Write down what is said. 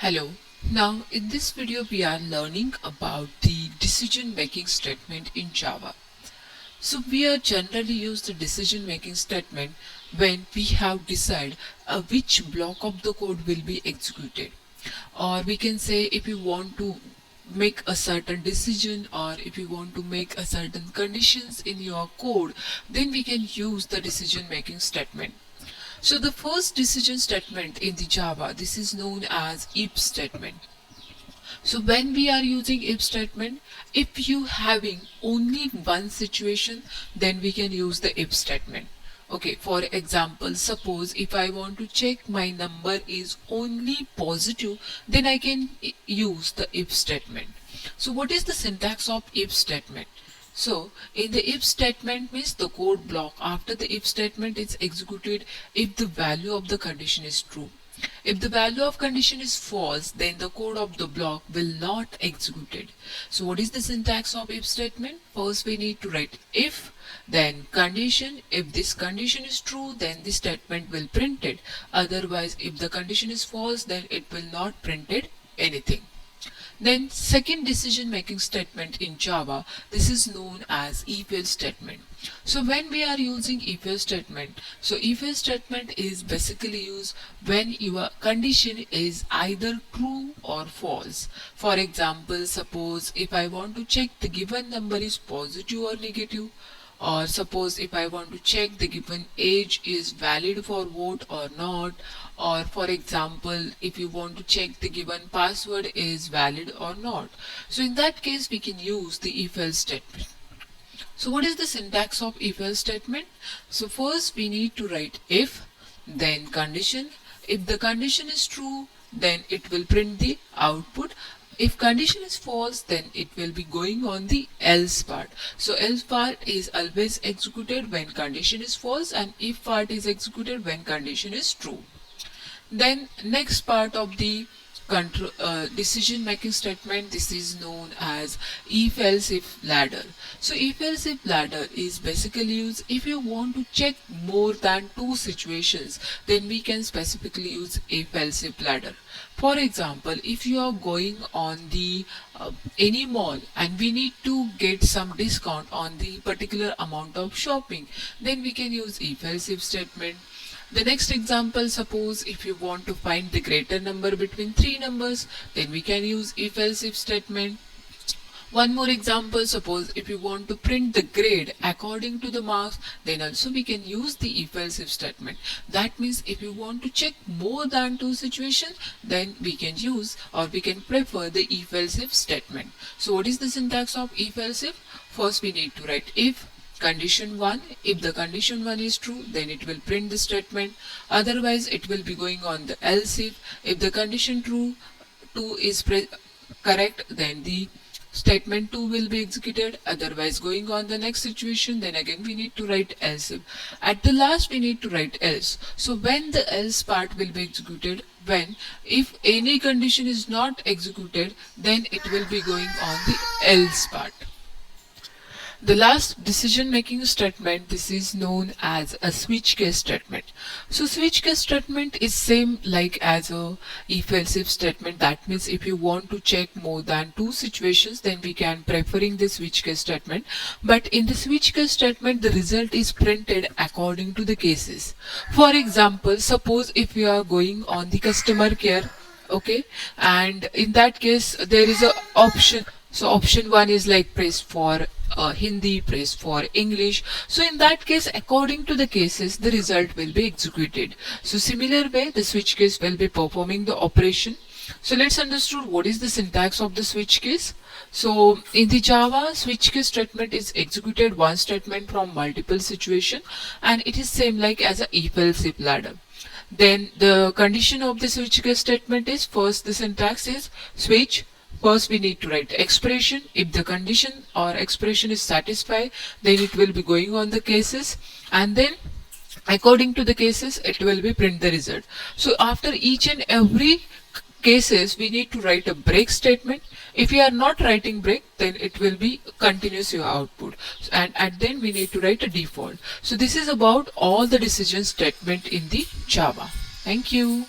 Hello. Now in this video we are learning about the decision making statement in Java. So we are generally use the decision making statement when we have decided which block of the code will be executed, or we can say if you want to make a certain decision or if you want to make a certain conditions in your code, then we can use the decision making statement. So the first decision statement in the Java, this is known as if statement. So when we are using if statement, if you having only one situation, then we can use the if statement. Okay, for example, suppose if I want to check my number is only positive, then I can use the if statement. So what is the syntax of if statement? So in the if statement means the code block after the if statement is executed if the value of the condition is true. If the value of condition is false, then the code of the block will not executed. So what is the syntax of if statement? First we need to write if, then condition. If this condition is true, then the statement will print it. Otherwise, if the condition is false, then it will not print it anything. Then second decision making statement in Java, this is known as if-else statement. So when we are using if-else statement, so if-else statement is basically used when your condition is either true or false. For example, suppose if I want to check the given number is positive or negative, or suppose if I want to check the given age is valid for vote or not, or for example if you want to check the given password is valid or not. So in that case we can use the if-else statement. So what is the syntax of if-else statement? So first we need to write if, then condition. If the condition is true, then it will print the output. If condition is false, then it will be going on the else part. So else part is always executed when condition is false, and if part is executed when condition is true. Then next part of the decision making statement, this is known as if else if ladder. So if else if ladder is basically used if you want to check more than two situations, then we can specifically use if else if ladder. For example, if you are going on the any mall and we need to get some discount on the particular amount of shopping, then we can use if else if statement. The next example, suppose if you want to find the greater number between three numbers, then we can use if else if statement. One more example, suppose if you want to print the grade according to the marks, then also we can use the if else if statement. That means if you want to check more than two situations, then we can use or we can prefer the if else if statement. So what is the syntax of if else if? First we need to write if, condition 1. If the condition 1 is true, then it will print the statement. Otherwise it will be going on the else if. If the condition 2 is correct, then the statement 2 will be executed. Otherwise going on the next situation, then again we need to write else if. At the last we need to write else. So when the else part will be executed, when if any condition is not executed, then it will be going on the else part. The last decision making statement, this is known as a switch case statement. So switch case statement is same like as a if else if statement. That means if you want to check more than two situations, then we can preferring the switch case statement. But in the switch case statement, the result is printed according to the cases. For example, suppose if you are going on the customer care, okay, and in that case there is a option. So option 1 is like press for Hindi, press for English. So in that case, according to the cases, the result will be executed. So similar way, the switch case will be performing the operation. So let's understand what is the syntax of the switch case. So in the Java, switch case statement is executed one statement from multiple situation, and it is same like as a if else if ladder. Then the condition of the switch case statement is first the syntax is switch. First we need to write expression. If the condition or expression is satisfied, then it will be going on the cases, and then according to the cases it will be print the result. So after each and every cases we need to write a break statement. If you are not writing break, then it will be continuous your output, and then we need to write a default. So this is about all the decision statement in the Java. Thank you.